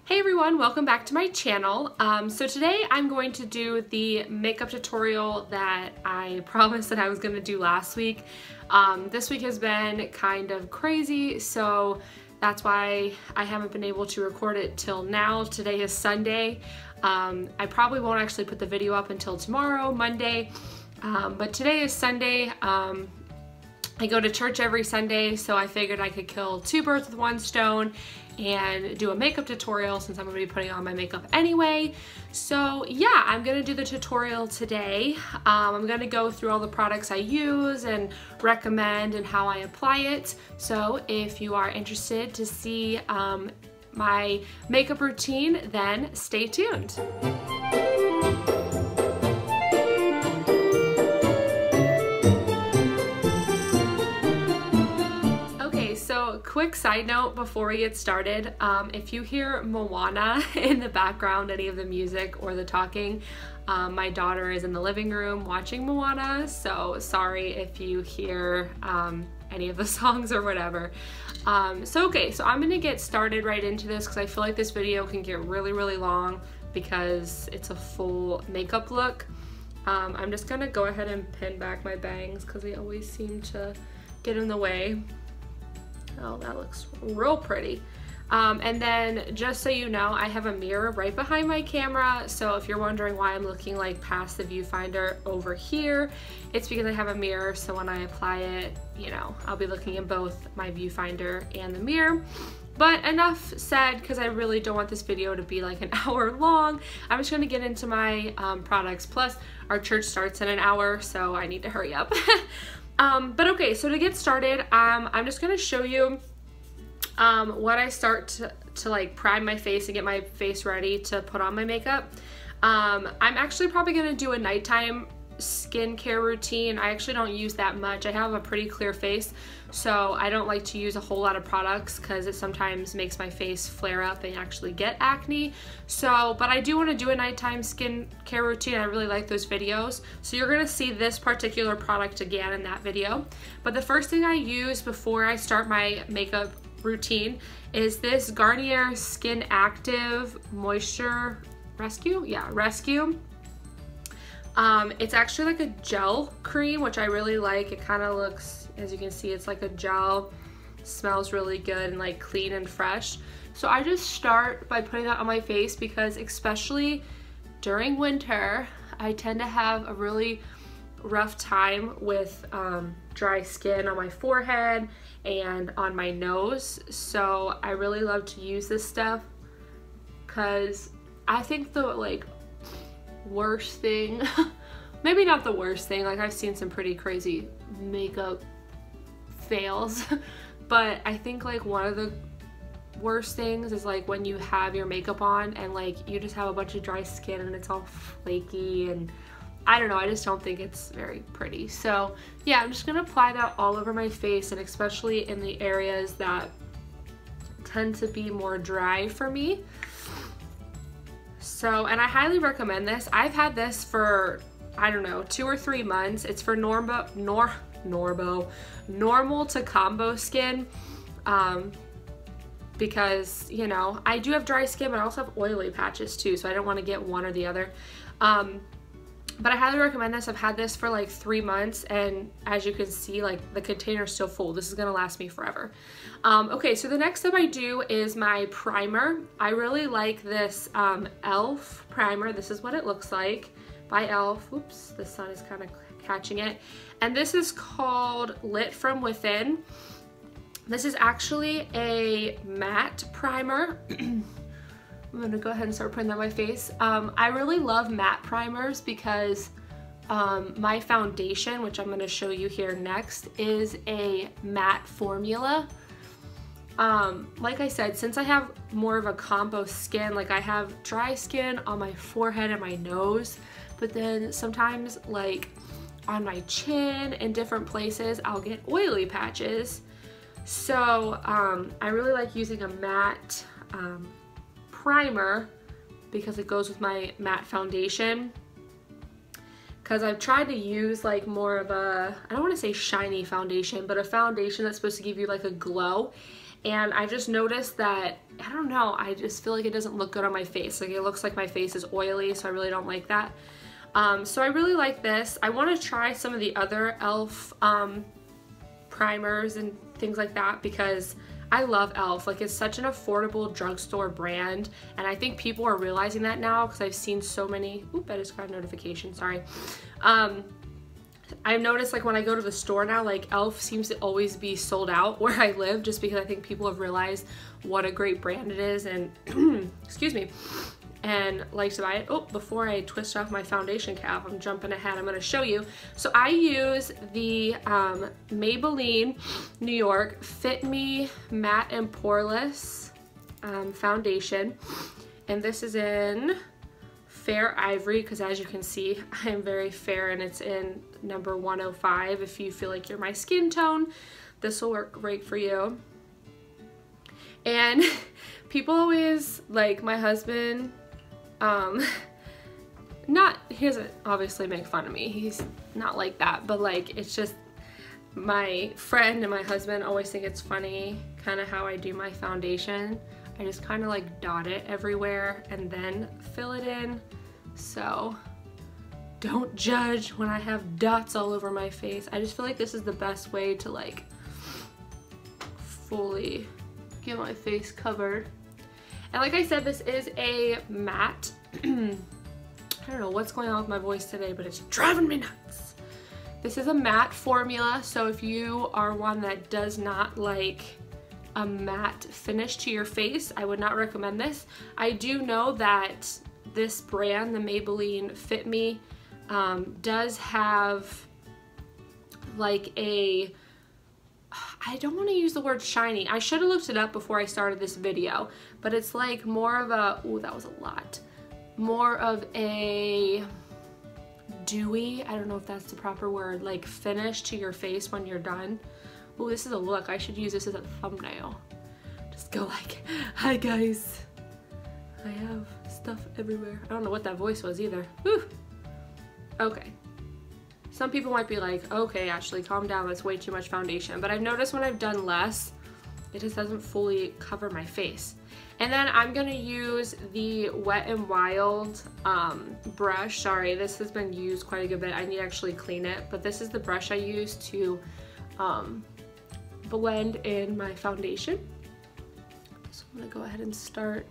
Hey everyone, welcome back to my channel. So today I'm going to do the makeup tutorial that I promised that I was going to do last week. This week has been kind of crazy, so that's why I haven't been able to record it till now. Today is Sunday. I probably won't actually put the video up until tomorrow, Monday, but today is Sunday. I go to church every Sunday, so I figured I could kill two birds with one stone and do a makeup tutorial since I'm going to be putting on my makeup anyway. So yeah, I'm going to do the tutorial today. I'm going to go through all the products I use and recommend and how I apply it. So if you are interested to see my makeup routine, then stay tuned. Quick side note before we get started, if you hear Moana in the background, any of the music or the talking, my daughter is in the living room watching Moana, so sorry if you hear any of the songs or whatever. So I'm gonna get started right into this because I feel like this video can get really long because it's a full makeup look. I'm just gonna go ahead and pin back my bangs because they always seem to get in the way. Oh, that looks real pretty. And then just so you know, I have a mirror right behind my camera, so if you're wondering why I'm looking like past the viewfinder over here, it's because I have a mirror, so when I apply it, you know, I'll be looking in both my viewfinder and the mirror. But enough said, because I really don't want this video to be like an hour long. I'm just going to get into my products. Plus, our church starts in an hour, so I need to hurry up. But okay, so to get started, I'm just going to show you what I start to like prime my face and get my face ready to put on my makeup. I'm actually probably going to do a nighttime skincare routine. I actually don't use that much. I have a pretty clear face, so I don't like to use a whole lot of products because it sometimes makes my face flare up and actually get acne. So, but I do want to do a nighttime skincare routine. I really like those videos. So you're going to see this particular product again in that video. But the first thing I use before I start my makeup routine is this Garnier Skin Active Moisture Rescue. Yeah, Rescue. It's actually like a gel cream, which I really like. It kind of looks, as you can see, it's like a gel. Smells really good and like clean and fresh. So I just start by putting that on my face because especially during winter, I tend to have a really rough time with dry skin on my forehead and on my nose. So I really love to use this stuff because I think the like worst thing, maybe not the worst thing, like I've seen some pretty crazy makeup fails, but I think like one of the worst things is like when you have your makeup on and like you just have a bunch of dry skin and it's all flaky, and I don't know, I just don't think it's very pretty. So yeah, I'm just gonna apply that all over my face, and especially in the areas that tend to be more dry for me. So, and I highly recommend this. I've had this for, I don't know, 2 or 3 months. It's for normal to combo skin, because, you know, I do have dry skin, but I also have oily patches too, so I don't want to get one or the other. But I highly recommend this. I've had this for like 3 months, and as you can see, like the container is still full. This is gonna last me forever. Okay, so the next step I do is my primer. I really like this e.l.f. primer. This is what it looks like by e.l.f. Oops, the sun is kind of catching it. And this is called Lit From Within. This is actually a matte primer. I'm gonna go ahead and start putting that on my face. I really love matte primers because my foundation, which I'm gonna show you here next, is a matte formula. Like I said, since I have more of a combo skin, like I have dry skin on my forehead and my nose, but then sometimes like on my chin and different places, I'll get oily patches. So I really like using a matte primer because it goes with my matte foundation, because I've tried to use like more of a, I don't want to say shiny foundation, but a foundation that's supposed to give you like a glow, and I just noticed that, I don't know, I just feel like it doesn't look good on my face. Like, it looks like my face is oily, so I really don't like that. So I really like this. I want to try some of the other e.l.f. Primers and things like that, because I love e.l.f. Like, it's such an affordable drugstore brand, and I think people are realizing that now, because I've seen so many, oop, I just got a notification, sorry. I've noticed, like, when I go to the store now, like, e.l.f. seems to always be sold out where I live, just because I think people have realized what a great brand it is, and excuse me, and like to buy it. Oh, before I twist off my foundation cap, I'm jumping ahead, I'm going to show you. So I use the Maybelline New York Fit Me Matte and Poreless foundation, and this is in Fair Ivory, because as you can see, I am very fair, and it's in number 105. If you feel like you're my skin tone, this will work great for you. And people always, like, my husband, he doesn't obviously make fun of me, he's not like that, but like, it's just my friend and my husband always think it's funny kind of how I do my foundation. I just kind of like dot it everywhere and then fill it in, so don't judge when I have dots all over my face. I just feel like this is the best way to like fully get my face covered. And like I said, this is a matte. I don't know what's going on with my voice today, but it's driving me nuts. This is a matte formula, so if you are one that does not like a matte finish to your face, I would not recommend this. I do know that this brand, the Maybelline Fit Me, does have like a, I don't want to use the word shiny. I should have looked it up before I started this video, but it's like more of a, ooh, that was a lot. More of a dewy, I don't know if that's the proper word, like finish to your face when you're done. Ooh, this is a look. I should use this as a thumbnail. Just go like, hi guys, I have stuff everywhere. I don't know what that voice was either. Whew. Okay. Some people might be like, okay, Ashley, calm down, that's way too much foundation. But I've noticed when I've done less, it just doesn't fully cover my face. And then I'm gonna use the Wet n Wild brush. Sorry, this has been used quite a good bit. I need to actually clean it, but this is the brush I use to blend in my foundation. So I'm gonna go ahead and start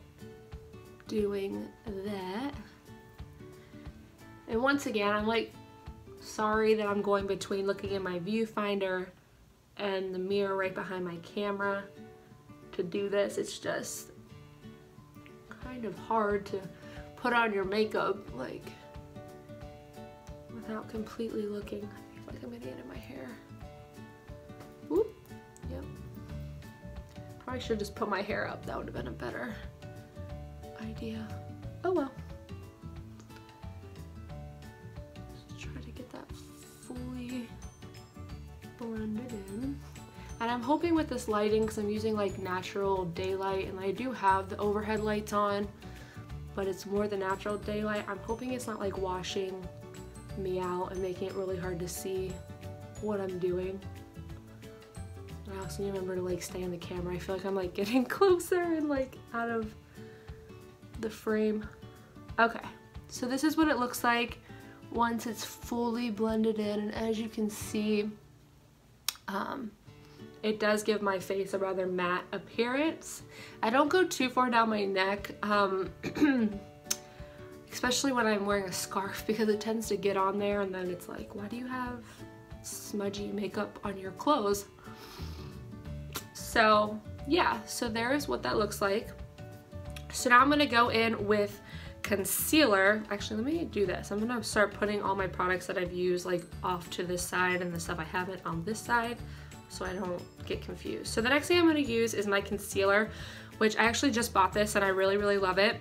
doing that. And once again, I'm like, sorry that I'm going between looking in my viewfinder and the mirror right behind my camera to do this. It's just kind of hard to put on your makeup like without completely looking. I feel like I'm getting it in my hair. Whoop. Yep. Probably should just put my hair up. That would have been a better idea. Oh well. Fully blended in. And I'm hoping with this lighting, because I'm using like natural daylight, and I do have the overhead lights on, but it's more the natural daylight. I'm hoping it's not like washing me out and making it really hard to see what I'm doing. I also need to remember to like stay in the camera. I feel like I'm like getting closer and like out of the frame. Okay, so this is what it looks like once it's fully blended in, and as you can see, it does give my face a rather matte appearance. I don't go too far down my neck, especially when I'm wearing a scarf, because it tends to get on there and then it's like, why do you have smudgy makeup on your clothes? So yeah, so there's what that looks like. So now I'm gonna go in with concealer. Actually, let me do this. I'm gonna start putting all my products that I've used like off to this side and the stuff I haven't on this side, so I don't get confused. So the next thing I'm gonna use is my concealer, which I actually just bought this and I really, really love it.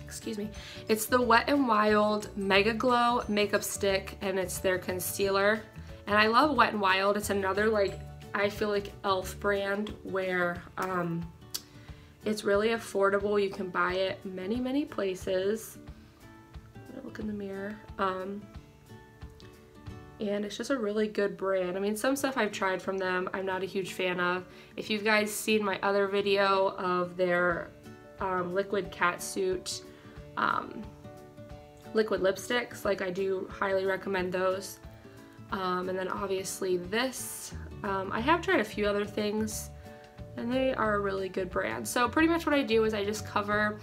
Excuse me. It's the Wet n Wild Mega Glow Makeup Stick, and it's their concealer. And I love Wet n Wild. It's another, like, I feel like e.l.f. brand where it's really affordable. You can buy it many, many places. I'm gonna look in the mirror. and it's just a really good brand. I mean, some stuff I've tried from them I'm not a huge fan of. If you've guys seen my other video of their liquid catsuit liquid lipsticks, like, I do highly recommend those. And then obviously this, I have tried a few other things and they are a really good brand. So pretty much what I do is I just cover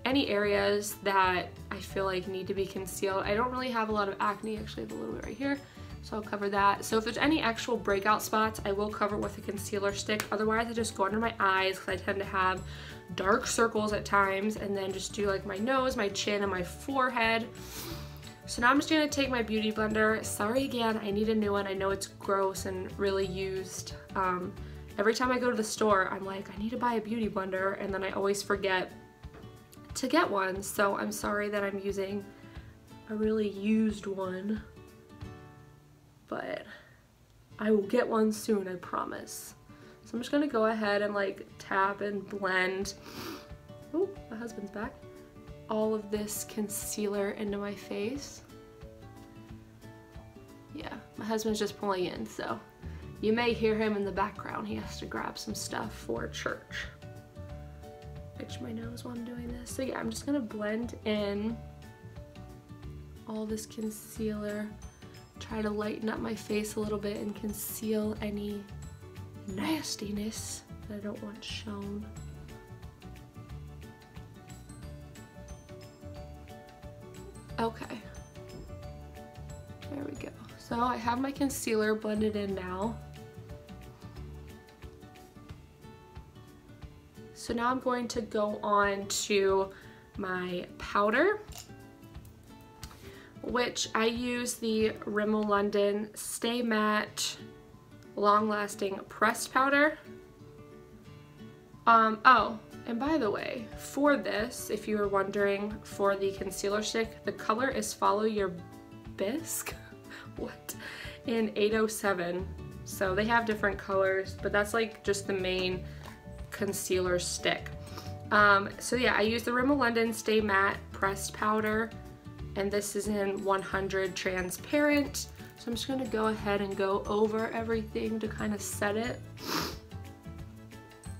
any areas that I feel like need to be concealed. I don't really have a lot of acne, actually I have a little bit right here, so I'll cover that. So if there's any actual breakout spots, I will cover with a concealer stick. Otherwise I just go under my eyes because I tend to have dark circles at times, and then just do like my nose, my chin, and my forehead. So now I'm just gonna take my beauty blender. Sorry again, I need a new one. I know it's gross and really used. Every time I go to the store, I'm like, I need to buy a beauty blender, and then I always forget to get one. So I'm sorry that I'm using a really used one, but I will get one soon, I promise. So I'm just gonna go ahead and like tap and blend. Oh, my husband's back. All of this concealer into my face. Yeah, my husband's just pulling in, so you may hear him in the background. He has to grab some stuff for church. Itch my nose while I'm doing this. So yeah, I'm just gonna blend in all this concealer, try to lighten up my face a little bit and conceal any nastiness that I don't want shown. Okay, there we go. So I have my concealer blended in now. So now I'm going to go on to my powder, which I use the Rimmel London Stay Matte Long Lasting Pressed Powder. Oh, and by the way, for this, if you were wondering, for the concealer stick, the color is Follow Your Bisque. What? In 807. So they have different colors, but that's like just the main concealer stick. So yeah, I use the Rimmel London Stay Matte Pressed Powder, and this is in 100 transparent. So I'm just gonna go ahead and go over everything to kind of set it.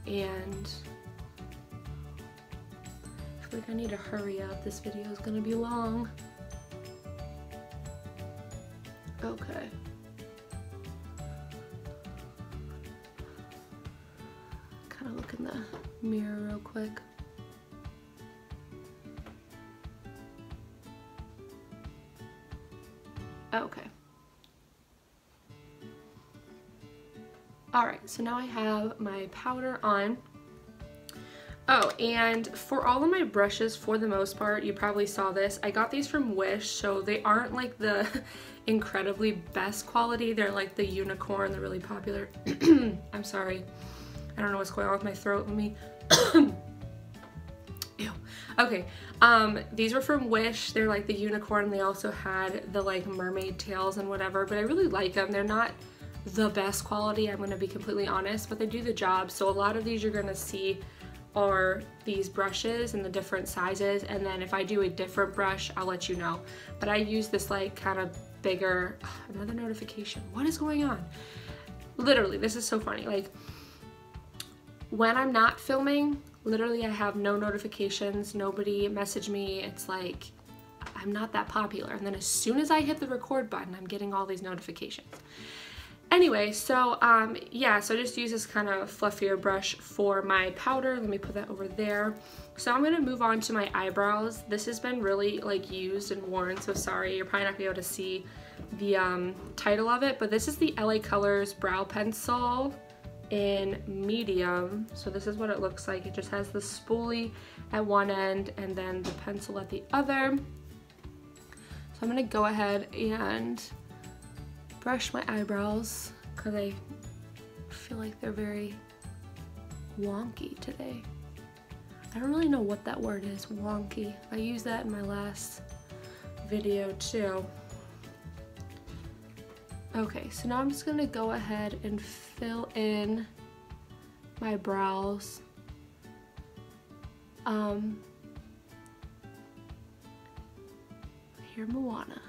And I feel like I need to hurry up. This video is gonna be long. Okay. Kind of look in the mirror real quick. Okay. Alright, so now I have my powder on. Oh, and for all of my brushes, for the most part, you probably saw this, I got these from Wish, so they aren't like the incredibly best quality. They're like the unicorn, they're really popular. I'm sorry. I don't know what's going on with my throat. Let me... Ew. Okay, these were from Wish. They're like the unicorn. They also had the like mermaid tails and whatever, but I really like them. They're not the best quality, I'm gonna be completely honest, but they do the job. So a lot of these you're gonna see are these brushes in the different sizes, and then if I do a different brush, I'll let you know. But I use this like kind of bigger... another notification. What is going on? Literally, this is so funny. Like, when I'm not filming, literally I have no notifications, nobody message me. It's like I'm not that popular, and then as soon as I hit the record button, I'm getting all these notifications. Anyway, so yeah, so I just use this kind of fluffier brush for my powder. Let me put that over there. So I'm gonna move on to my eyebrows. This has been really like used and worn, so sorry, you're probably not gonna be able to see the title of it, but this is the LA Colors Brow Pencil in medium. So this is what it looks like. It just has the spoolie at one end and then the pencil at the other. So I'm gonna go ahead and brush my eyebrows because I feel like they're very wonky today. I don't really know what that word is, wonky. I used that in my last video too. Okay, so now I'm just gonna go ahead and fill in my brows. Here, Moana.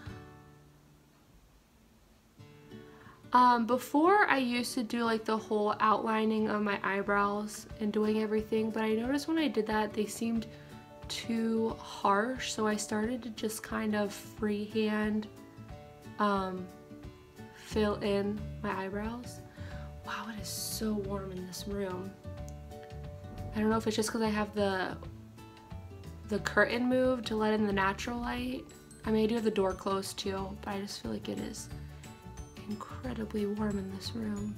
Before I used to do like the whole outlining of my eyebrows and doing everything, but I noticed when I did that they seemed too harsh, so I started to just kind of freehand fill in my eyebrows. Wow, it is so warm in this room. I don't know if it's just because I have the curtain moved to let in the natural light. I mean, I do have the door closed too, but I just feel like it is incredibly warm in this room.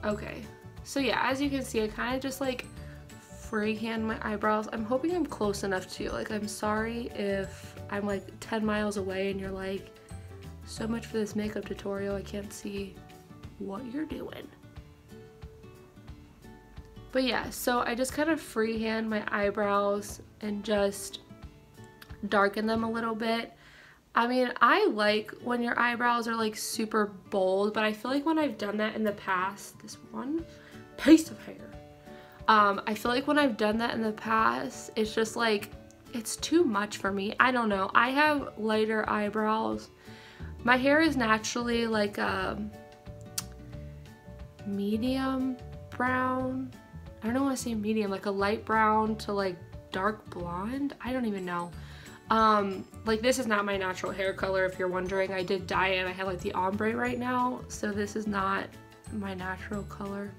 Okay, so yeah, as you can see, I kind of just like freehand my eyebrows. I'm hoping I'm close enough to, like, I'm sorry if I'm like 10 miles away and you're like, so much for this makeup tutorial, I can't see what you're doing. But yeah, so I just kind of freehand my eyebrows and just darken them a little bit. I mean, I like when your eyebrows are like super bold, but I feel like when I've done that in the past, this one piece of hair, I feel like when I've done that in the past, it's just like, it's too much for me. I don't know. I have lighter eyebrows. My hair is naturally like a medium brown. I don't want to say medium, like a light brown to like dark blonde. I don't even know. Like, this is not my natural hair color, if you're wondering. I did dye it and I have like the ombre right now, so this is not my natural color.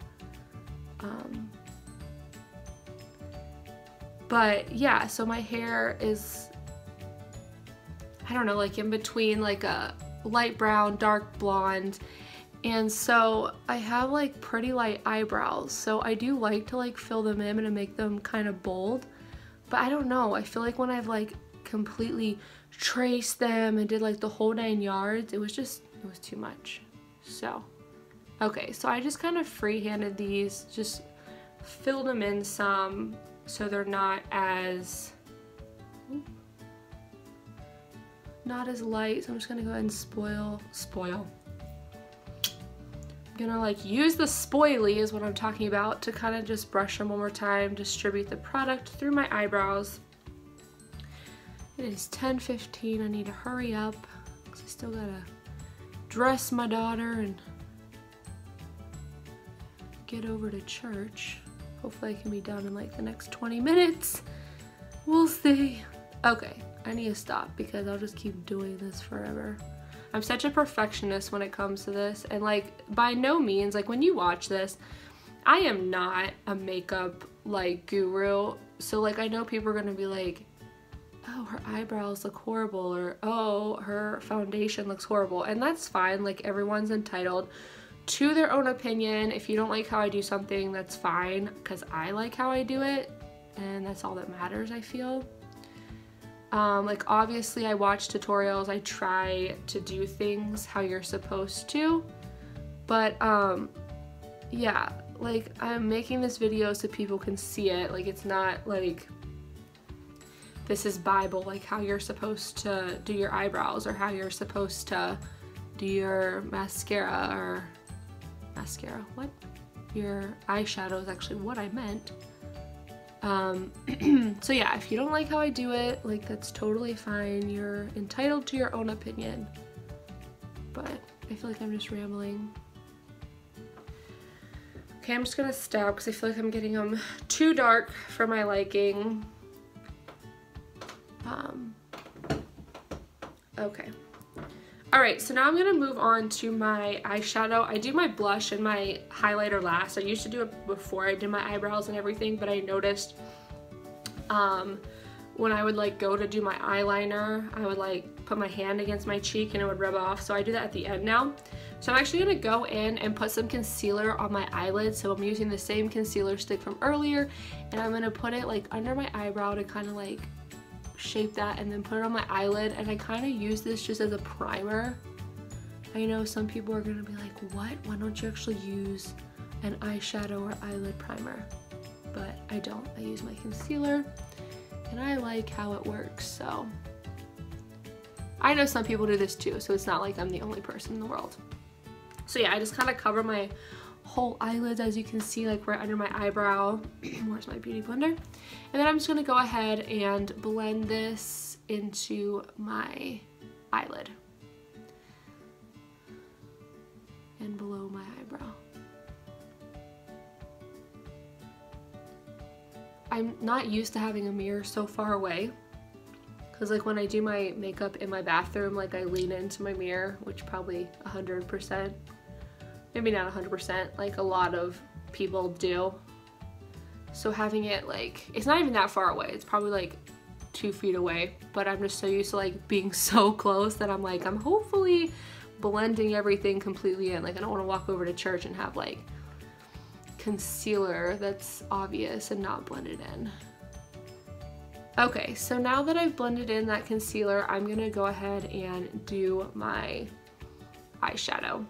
But yeah, so my hair is, I don't know, like in between like a light brown, dark blonde. And so I have like pretty light eyebrows, so I do like to like fill them in and make them kind of bold. But I don't know, I feel like when I've like completely traced them and did like the whole 9 yards, it was too much. So okay, so I just kind of freehanded these, just filled them in some so they're not as light. So I'm just gonna go ahead and spoil. I'm gonna like use the spoilie is what I'm talking about to kind of just brush them one more time, distribute the product through my eyebrows. It is 10:15. I need to hurry up because I still gotta dress my daughter and get over to church. Hopefully I can be done in like the next 20 minutes. We'll see. Okay, I need to stop because I'll just keep doing this forever. I'm such a perfectionist when it comes to this, and like by no means, like when you watch this, I am not a makeup like guru. So like I know people are gonna be like, oh, her eyebrows look horrible, or oh, her foundation looks horrible, and that's fine. Like, everyone's entitled to their own opinion. If you don't like how I do something, that's fine, because I like how I do it, and that's all that matters, I feel. Like, obviously I watch tutorials, I try to do things how you're supposed to, but yeah, like, I'm making this video so people can see it. Like, it's not like this is Bible, like how you're supposed to do your eyebrows or how you're supposed to do your mascara, what? Your eyeshadow is actually what I meant. So yeah, if you don't like how I do it, like, that's totally fine. You're entitled to your own opinion. But I feel like I'm just rambling. Okay, I'm just gonna stop because I feel like I'm getting them too dark for my liking. Okay. Alright, so now I'm gonna move on to my eyeshadow. I do my blush and my highlighter last. I used to do it before I did my eyebrows and everything, but I noticed when I would like go to do my eyeliner, I would like put my hand against my cheek and it would rub off. So I do that at the end now. So I'm actually gonna go in and put some concealer on my eyelid. So I'm using the same concealer stick from earlier, and I'm gonna put it like under my eyebrow to kind of like shape that, and then put it on my eyelid. And I kind of use this just as a primer. I know some people are gonna be like, what? Why don't you actually use an eyeshadow or eyelid primer? But I don't. I use my concealer, and I like how it works. So I know some people do this too, so it's not like I'm the only person in the world. So yeah, I just kind of cover my whole eyelids, as you can see, like right under my eyebrow. Where's my beauty blender? And then I'm just gonna go ahead and blend this into my eyelid. and below my eyebrow. I'm not used to having a mirror so far away, because like when I do my makeup in my bathroom, like I lean into my mirror, which probably 100%, maybe not 100%, like a lot of people do. So having it like, it's not even that far away, it's probably like 2 feet away, but I'm just so used to like being so close that I'm like, I'm hopefully blending everything completely in. Like I don't want to walk over to church and have like concealer that's obvious and not blended in. Okay, so now that I've blended in that concealer, I'm gonna go ahead and do my eyeshadow.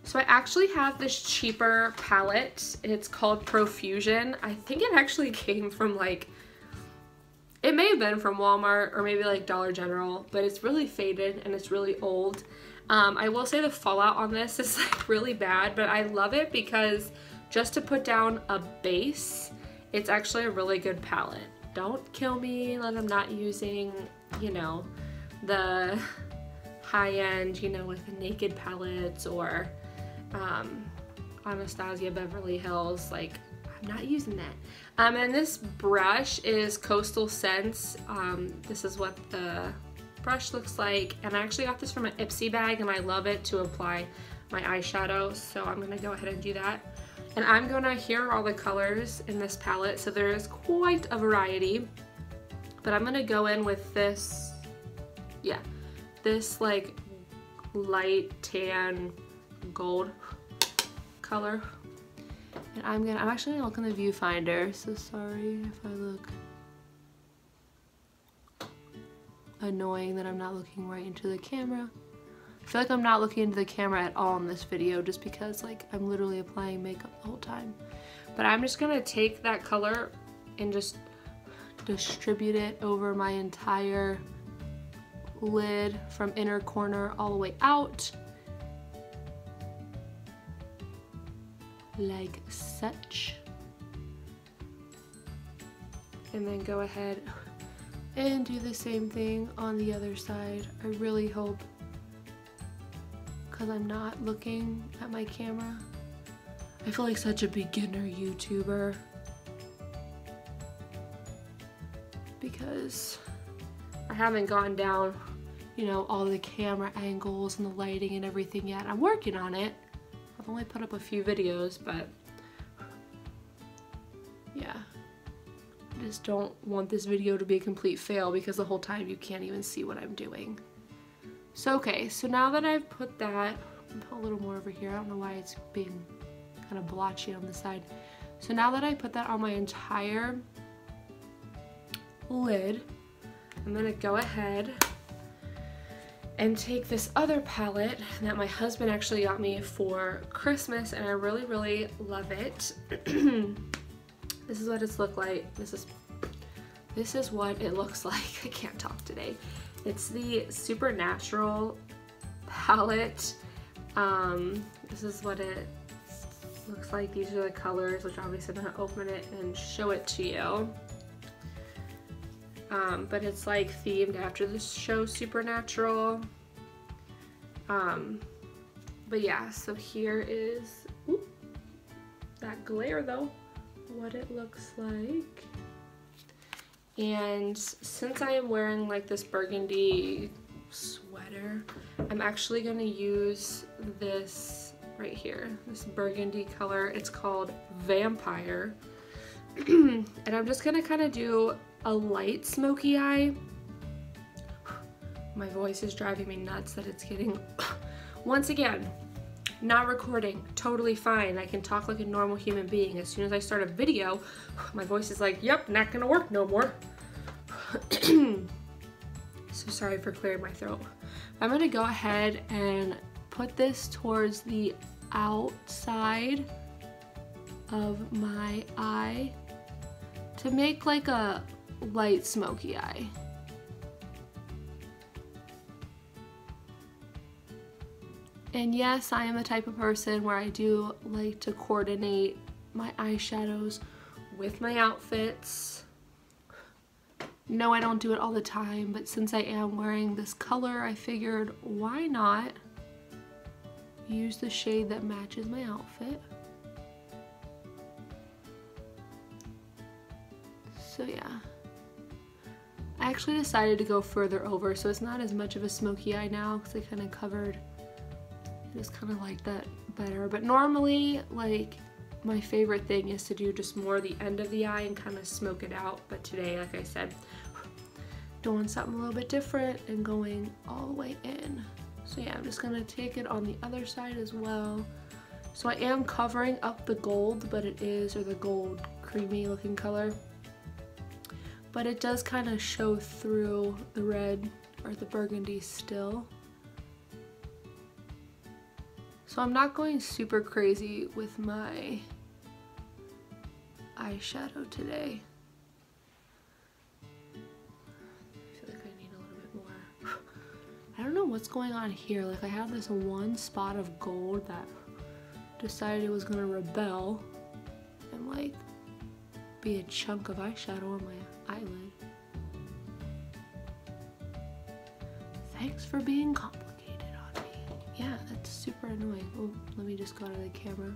So I actually have this cheaper palette. It's called Profusion. I think it actually came from like, it may have been from Walmart or maybe like Dollar General, but it's really faded and it's really old. I will say the fallout on this is like really bad, but I love it because just to put down a base, it's actually a really good palette. Don't kill me that I'm not using, you know, the high-end, you know, with the Naked palettes or Anastasia Beverly Hills. Like, I'm not using that. And this brush is Coastal Scents. This is what the brush looks like, and I actually got this from an Ipsy bag and I love it to apply my eyeshadow, so I'm gonna go ahead and do that. And I'm gonna, here are all the colors in this palette, so there is quite a variety, but I'm gonna go in with this, yeah, this like light tan gold color. And I'm actually gonna look in the viewfinder, so sorry if I look annoying that I'm not looking right into the camera. I feel like I'm not looking into the camera at all in this video just because like I'm literally applying makeup the whole time. But I'm just gonna take that color and just distribute it over my entire lid from inner corner all the way out. Like such. And then go ahead and do the same thing on the other side. I really hope, because I'm not looking at my camera, I feel like such a beginner YouTuber because I haven't gone down, you know, all the camera angles and the lighting and everything yet. I'm working on it. I've only put up a few videos, but yeah. I just don't want this video to be a complete fail because the whole time you can't even see what I'm doing. So okay, so now that I've put that, I'll put a little more over here. I don't know why it's being kind of blotchy on the side. So now that I put that on my entire lid, I'm gonna go ahead and take this other palette that my husband actually got me for Christmas, and I really, really love it. This is what it's look like. This is what it looks like. I can't talk today. It's the Supernatural palette. This is what it looks like. These are the colors, which obviously I'm gonna open it and show it to you. But it's like themed after the show Supernatural. But yeah, so here is that glare though, what it looks like. And since I am wearing like this burgundy sweater, I'm actually gonna use this right here, this burgundy color. It's called Vampire. And I'm just gonna kind of do a light smoky eye. My voice is driving me nuts that it's getting, once again, not recording, totally fine. I can talk like a normal human being. As soon as I start a video, my voice is like, yep, not gonna work no more. So sorry for clearing my throat. I'm gonna go ahead and put this towards the outside of my eye to make like a light smoky eye. And yes, I am the type of person where I do like to coordinate my eyeshadows with my outfits. No, I don't do it all the time, but since I am wearing this color, I figured why not use the shade that matches my outfit. So yeah, I actually decided to go further over so it's not as much of a smoky eye now because I kind of covered. I just kind of like that better, but normally like my favorite thing is to do just more the end of the eye and kind of smoke it out, but today, like I said, doing something a little bit different and going all the way in. So yeah, I'm just gonna take it on the other side as well. So I am covering up the gold, but it is, or the gold creamy looking color, but it does kind of show through the red or the burgundy still. So I'm not going super crazy with my eyeshadow today. I feel like I need a little bit more. I don't know what's going on here. Like I have this one spot of gold that decided it was gonna rebel and like be a chunk of eyeshadow on my eyelid. Thanks for being complicated on me. Yeah, that's super annoying. Oh, let me just go to the camera.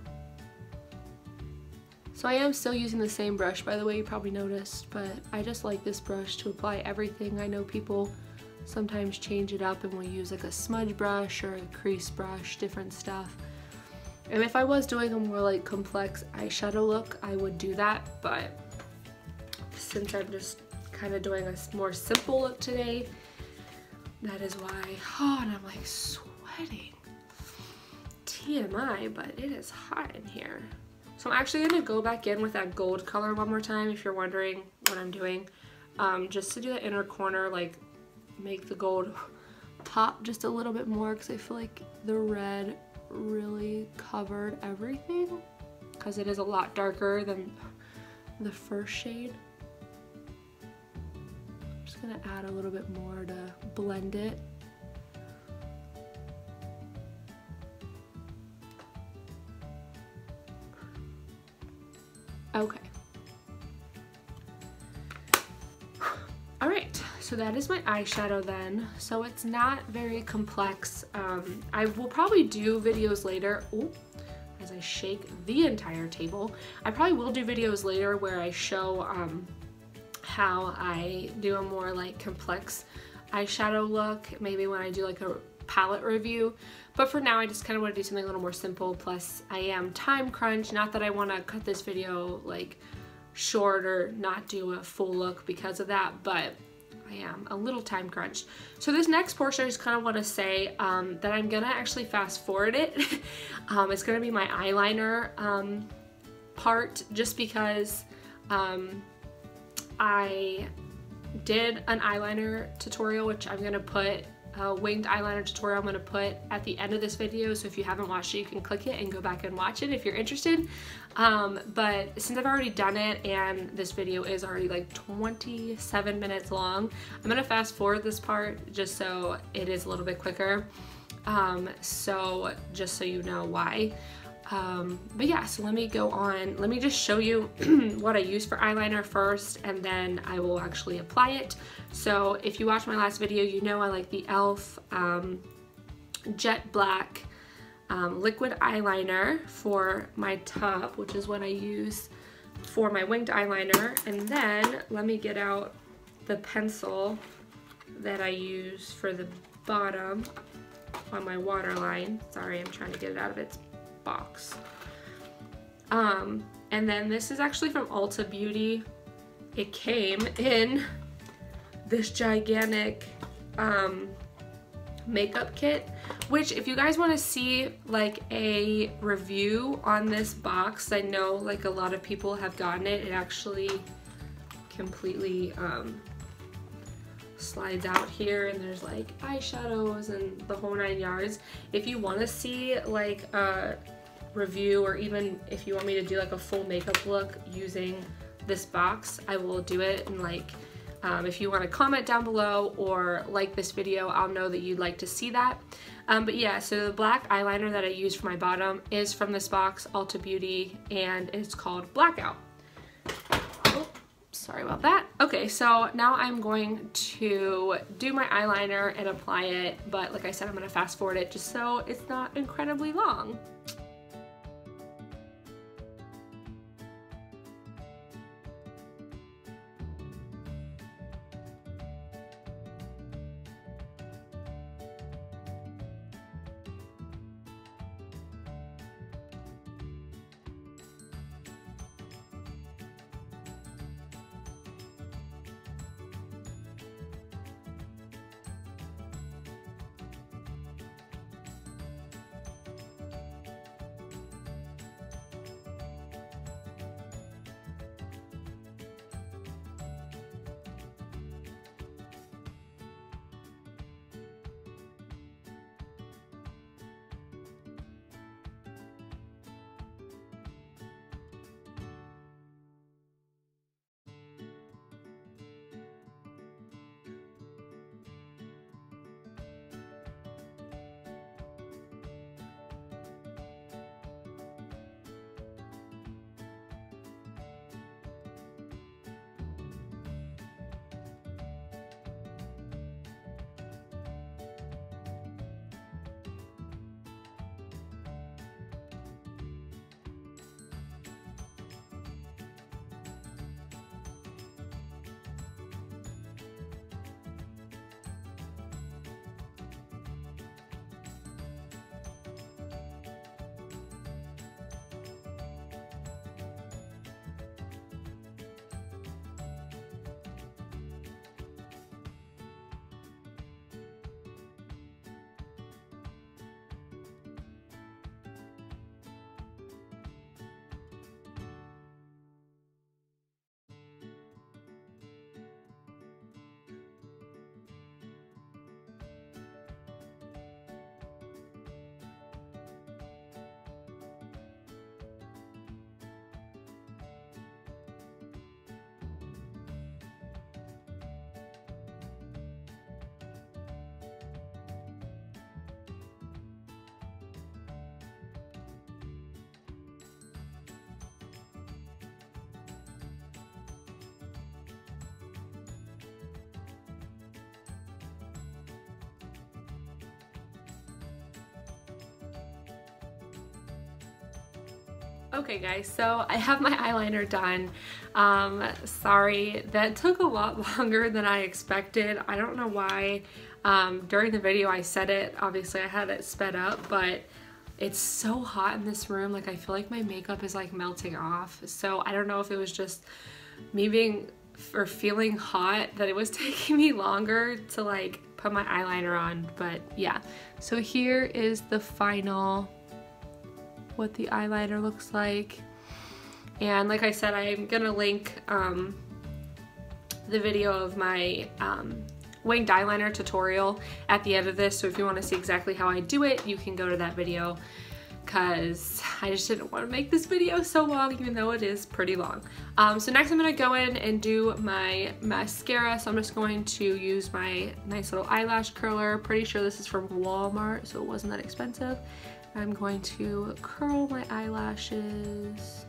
So I am still using the same brush, by the way, you probably noticed, but I just like this brush to apply everything. I know people sometimes change it up and will use like a smudge brush or a crease brush, different stuff. And if I was doing a more like complex eyeshadow look, I would do that, but since I'm just kind of doing a more simple look today, that is why. Oh, and I'm like sweating. TMI, but it is hot in here. So I'm actually going to go back in with that gold color one more time if you're wondering what I'm doing. Just to do the inner corner, like make the gold pop just a little bit more because I feel like the red really covered everything because it is a lot darker than the first shade. I'm just going to add a little bit more to blend it. Okay. Alright, so that is my eyeshadow then. So it's not very complex. I will probably do videos later. Ooh, as I shake the entire table. I probably will do videos later where I show how I do a more like complex eyeshadow look. Maybe when I do like a palette review. But for now, I just kind of want to do something a little more simple. Plus, I am time crunched. Not that I want to cut this video like short or not do a full look because of that, but I am a little time crunched. So this next portion, I just kind of want to say that I'm gonna actually fast forward it. It's gonna be my eyeliner part, just because I did an eyeliner tutorial, which I'm gonna put winged eyeliner tutorial I'm going to put at the end of this video, so if you haven't watched it you can click it and go back and watch it if you're interested. But since I've already done it and this video is already like 27 minutes long, I'm going to fast forward this part just so it is a little bit quicker, so just so you know why. But yeah, so let me go on. Let me just show you what I use for eyeliner first, and then I will actually apply it. So if you watched my last video, you know I like the e.l.f. Jet Black liquid eyeliner for my top, which is what I use for my winged eyeliner. And then let me get out the pencil that I use for the bottom on my waterline. Sorry, I'm trying to get it out of its box. And then this is actually from Ulta Beauty. It came in this gigantic makeup kit, which if you guys want to see like a review on this box, I know like a lot of people have gotten it. It actually completely slides out here, and there's like eyeshadows and the whole 9 yards. If you want to see like a review, or even if you want me to do like a full makeup look using this box, I will do it. And like if you want to comment down below or like this video, I'll know that you'd like to see that. But yeah, so the black eyeliner that I use for my bottom is from this box, Ulta Beauty, and it's called Blackout. Sorry about that. Okay, so now I'm going to do my eyeliner and apply it, but like I said, I'm gonna fast forward it just so it's not incredibly long. Okay guys, so I have my eyeliner done. Sorry, that took a lot longer than I expected. I don't know why. During the video I said it, obviously I had it sped up, but it's so hot in this room. Like I feel like my makeup is like melting off. So I don't know if it was just me being or feeling hot that it was taking me longer to like put my eyeliner on, but yeah. So here is the final, what the eyeliner looks like. And like I said, I'm gonna link the video of my winged eyeliner tutorial at the end of this, so if you want to see exactly how I do it, you can go to that video, because I just didn't want to make this video so long, even though it is pretty long. So next I'm going to go in and do my mascara. So I'm just going to use my nice little eyelash curler. Pretty sure this is from Walmart, so it wasn't that expensive. I'm going to curl my eyelashes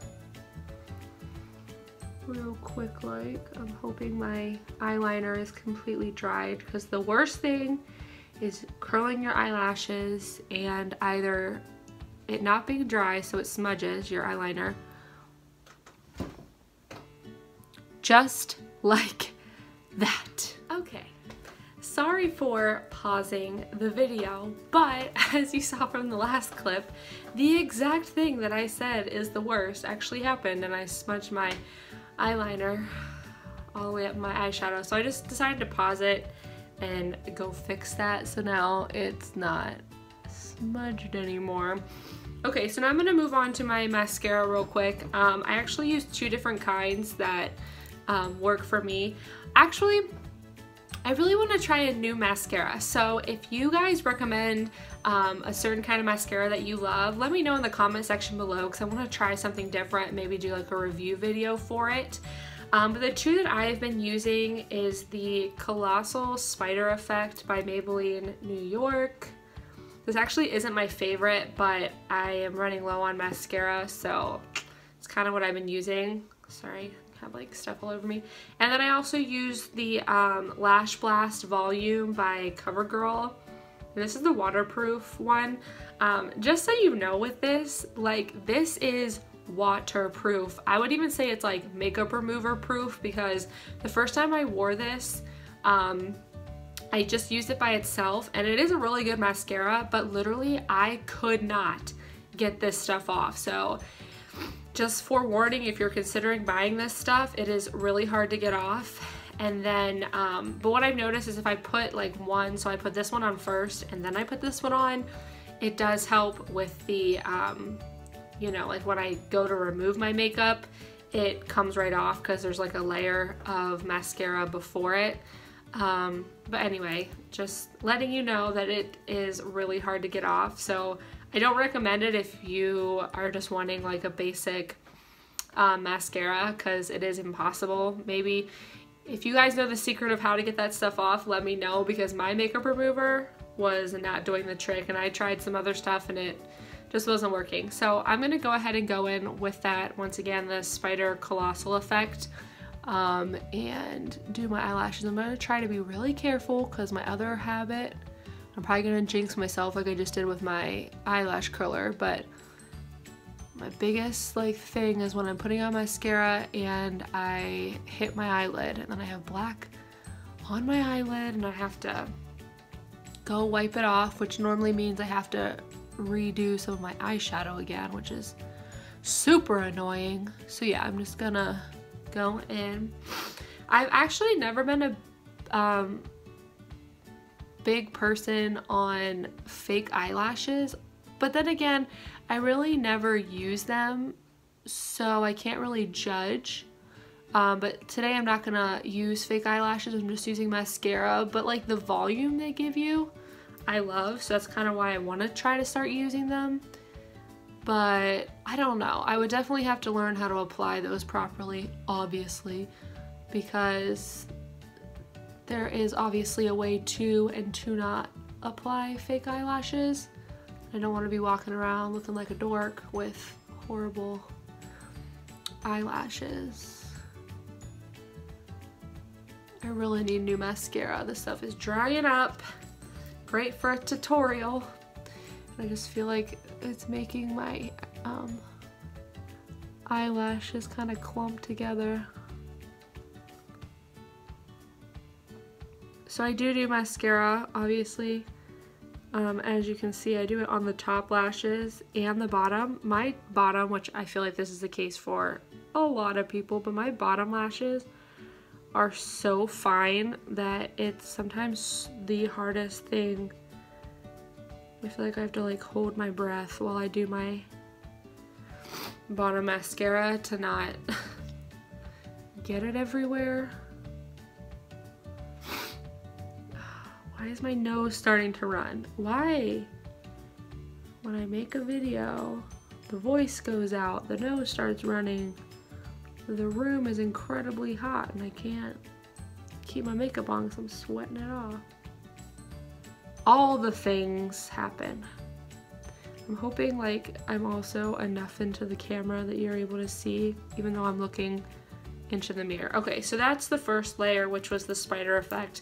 real quick, like. I'm hoping my eyeliner is completely dried, because the worst thing is curling your eyelashes and either it not being dry so it smudges your eyeliner, just like that. Okay, sorry for pausing the video, but as you saw from the last clip, the exact thing that I said is the worst actually happened, and I smudged my eyeliner all the way up my eyeshadow. So I just decided to pause it and go fix that, so now it's not smudged anymore. Okay, so now I'm gonna move on to my mascara real quick. I actually use two different kinds that work for me. Actually, I really want to try a new mascara, so if you guys recommend a certain kind of mascara that you love, let me know in the comment section below, because I want to try something different, maybe do like a review video for it. But the two that I've been using is the Colossal Spider Effect by Maybelline New York. This actually isn't my favorite, but I am running low on mascara, so it's kind of what I've been using. Sorry, I have like stuff all over me. And then I also use the Lash Blast Volume by CoverGirl. And this is the waterproof one. Just so you know with this, like this is waterproof. I would even say it's like makeup remover proof, because the first time I wore this, I just used it by itself, and it is a really good mascara, but literally I could not get this stuff off. So just forewarning, if you're considering buying this stuff, it is really hard to get off. And then, but what I've noticed is if I put like one, so I put this one on first and then I put this one on, it does help with the, you know, like when I go to remove my makeup, it comes right off because there's like a layer of mascara before it. But anyway, just letting you know that it is really hard to get off. So I don't recommend it if you are just wanting like a basic mascara, because it is impossible. Maybe if you guys know the secret of how to get that stuff off, let me know, because my makeup remover was not doing the trick, and I tried some other stuff and it just wasn't working. So I'm gonna go ahead and go in with that, once again, the Spider Colossal Effect, and do my eyelashes. I'm gonna try to be really careful, because my other habit, I'm probably gonna jinx myself like I just did with my eyelash curler, but my biggest like thing is when I'm putting on mascara and I hit my eyelid and then I have black on my eyelid and I have to go wipe it off, which normally means I have to redo some of my eyeshadow again, which is super annoying. So yeah, I'm just gonna go in. I've actually never been a big person on fake eyelashes, but then again, I really never use them, so I can't really judge. But today I'm not gonna use fake eyelashes, I'm just using mascara, but like the volume they give you, I love, so that's kind of why I want to try to start using them. But I don't know, I would definitely have to learn how to apply those properly, obviously, because there is obviously a way to and to not apply fake eyelashes. I don't want to be walking around looking like a dork with horrible eyelashes. I really need new mascara. This stuff is drying up. Great for a tutorial. I just feel like it's making my eyelashes kind of clump together. So I do mascara, obviously. As you can see, I do it on the top lashes and the bottom. My bottom, which I feel like this is the case for a lot of people, but my bottom lashes are so fine that it's sometimes the hardest thing. I feel like I have to like hold my breath while I do my bottom mascara to not get it everywhere. Why is my nose starting to run? Why? When I make a video, the voice goes out, the nose starts running. The room is incredibly hot and I can't keep my makeup on because I'm sweating it off. All the things happen. I'm hoping like I'm also enough into the camera that you're able to see, even though I'm looking into the mirror. Okay, so that's the first layer, which was the spider effect.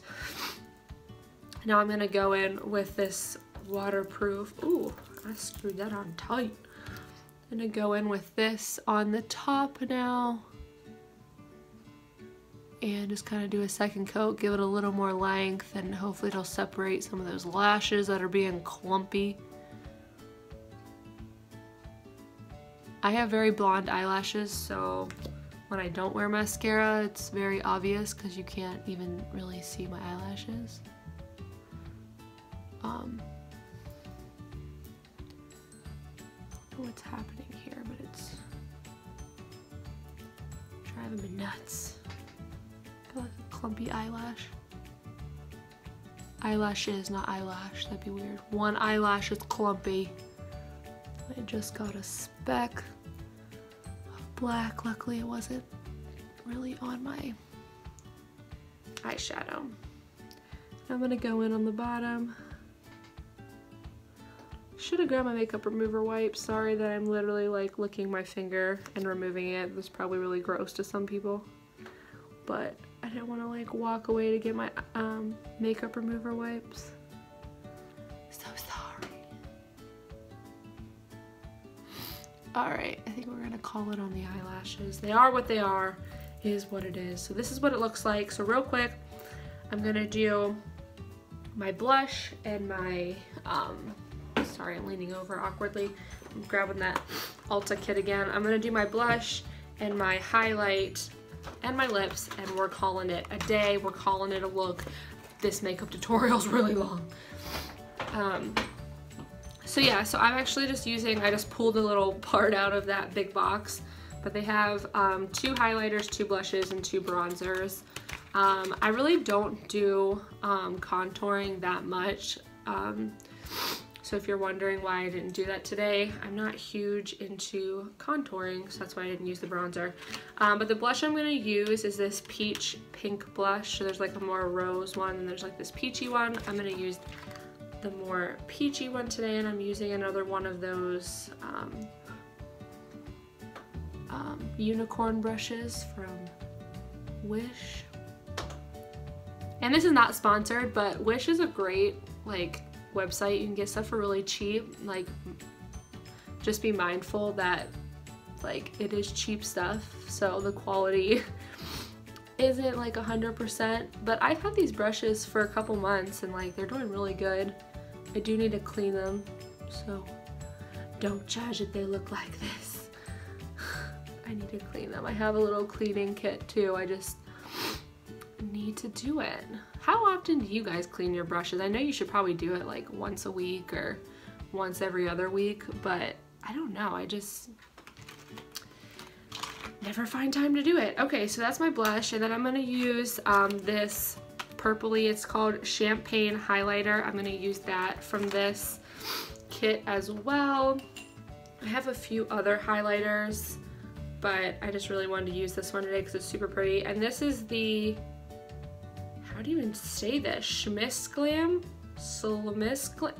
Now I'm gonna go in with this waterproof, ooh, I screwed that on tight. I'm gonna go in with this on the top now and just kind of do a second coat, give it a little more length, and hopefully it'll separate some of those lashes that are being clumpy. I have very blonde eyelashes, so when I don't wear mascara, it's very obvious because you can't even really see my eyelashes. I don't know what's happening here, but it's driving me nuts. I feel like a clumpy eyelash. Eyelashes, not eyelash, that'd be weird. One eyelash is clumpy. I just got a speck of black. Luckily it wasn't really on my eyeshadow. I'm gonna go in on the bottom. Should have grabbed my makeup remover wipe. Sorry that I'm literally like licking my finger and removing it. This is probably really gross to some people, but I didn't want to like walk away to get my makeup remover wipes. So sorry. Alright, I think we're gonna call it on the eyelashes. They are what they are, is what it is. So this is what it looks like. So real quick, I'm gonna do my blush and my, sorry, I'm leaning over awkwardly. I'm grabbing that Ulta kit again. I'm gonna do my blush and my highlight and my lips, and we're calling it a day. We're calling it a look. This makeup tutorial's really long. So yeah, so I'm actually just using, I just pulled a little part out of that big box, but they have 2 highlighters, 2 blushes, and 2 bronzers. I really don't do contouring that much. So if you're wondering why I didn't do that today, I'm not huge into contouring, so that's why I didn't use the bronzer. But the blush I'm gonna use is this peach pink blush. So there's like a more rose one, and there's like this peachy one. I'm gonna use the more peachy one today, and I'm using another one of those unicorn brushes from Wish. And this is not sponsored, but Wish is a great like website. You can get stuff for really cheap. Like, just be mindful that like it is cheap stuff, so the quality isn't like 100%, but I've had these brushes for a couple months and like they're doing really good. I do need to clean them, so don't judge if they look like this. I need to clean them. I have a little cleaning kit too. I just need to do it. How often do you guys clean your brushes? I know you should probably do it like once a week or once every other week, but I don't know. I just never find time to do it. Okay, so that's my blush, and then I'm gonna use this purpley, it's called Champagne Highlighter. I'm gonna use that from this kit as well. I have a few other highlighters, but I just really wanted to use this one today because it's super pretty. And this is the, how do you even say this? Schmiss-Glam? Schmiss-Glam?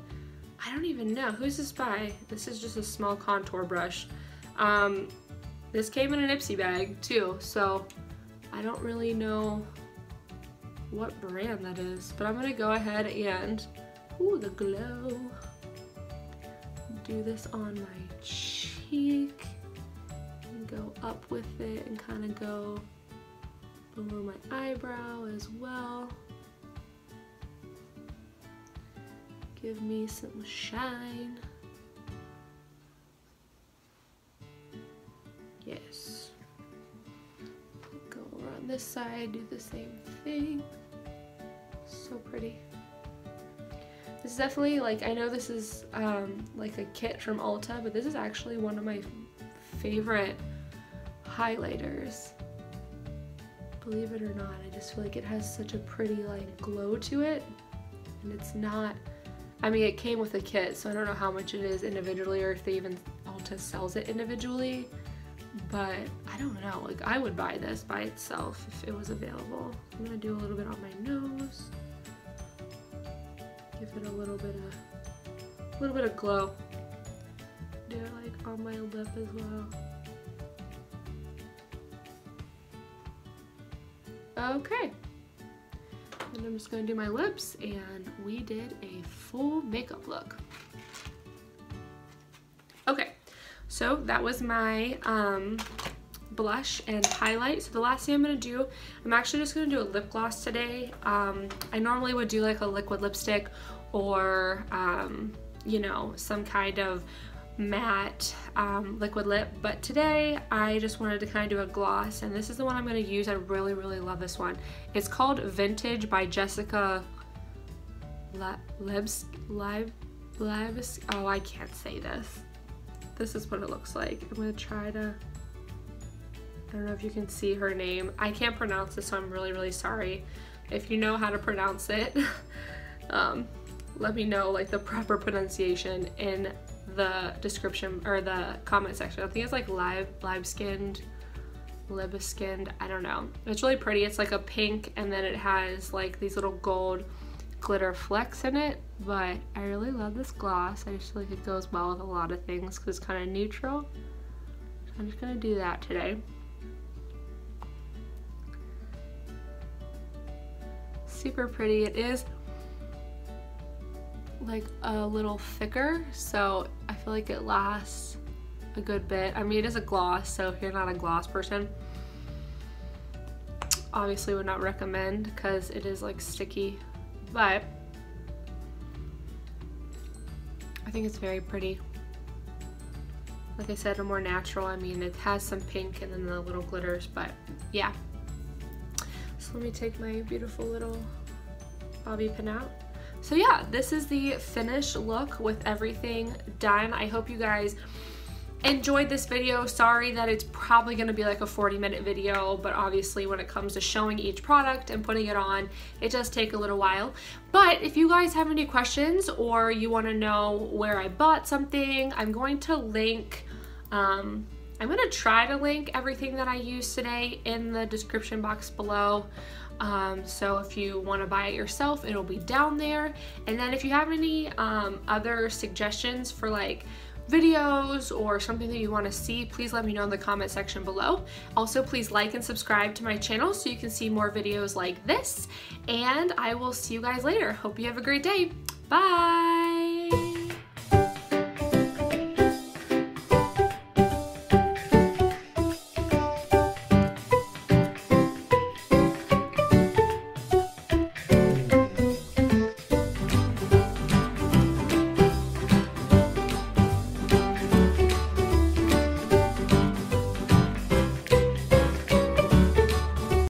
I don't even know. Who's this by? This is just a small contour brush. This came in an Ipsy bag too, so I don't really know what brand that is, but I'm gonna go ahead and, ooh, the glow. Do this on my cheek and go up with it and kind of go below my eyebrow as well. Give me some shine. Yes. Go around this side, do the same thing. So pretty. This is definitely, like, I know this is like a kit from Ulta, but this is actually one of my favorite highlighters. Believe it or not, I just feel like it has such a pretty like glow to it, and it's not, I mean, it came with a kit, so I don't know how much it is individually or if they even, Ulta sells it individually, but I don't know, like I would buy this by itself if it was available. I'm gonna do a little bit on my nose, give it a little bit of glow. Do it like on my lip as well. Okay, and I'm just gonna do my lips, and we did a full makeup look. Okay, so that was my blush and highlight. So the last thing I'm gonna do, I'm actually just gonna do a lip gloss today. I normally would do like a liquid lipstick or you know, some kind of matte liquid lip, but today I just wanted to kind of do a gloss, and this is the one I'm going to use. I really love this one. It's called Vintage by Jessica Lebs. Oh, I can't say this. This is what it looks like. I'm going to try to, I don't know if you can see her name. I can't pronounce this, so I'm really sorry. If you know how to pronounce it, let me know like the proper pronunciation in the description or the comment section. I think it's like libeskind, I don't know. It's really pretty. It's like a pink, and then it has like these little gold glitter flecks in it, but I really love this gloss. I just feel like it goes well with a lot of things because it's kind of neutral. So I'm just gonna do that today. Super pretty. It is like a little thicker, so I feel like it lasts a good bit. I mean, it is a gloss, so if you're not a gloss person, obviously would not recommend because it is like sticky, but I think it's very pretty. Like I said, a more natural. I mean, it has some pink and then the little glitters, but yeah. So let me take my beautiful little bobby pin out. So yeah, this is the finished look with everything done. I hope you guys enjoyed this video. Sorry that it's probably going to be like a 40-minute video, but obviously when it comes to showing each product and putting it on, it does take a little while. But if you guys have any questions or you want to know where I bought something, I'm going to link, I'm going to try to link everything that I used today in the description box below. So if you want to buy it yourself, it'll be down there. And then if you have any other suggestions for like videos or something that you want to see, please let me know in the comment section below. Also, please like and subscribe to my channel so you can see more videos like this. And I will see you guys later. Hope you have a great day. Bye!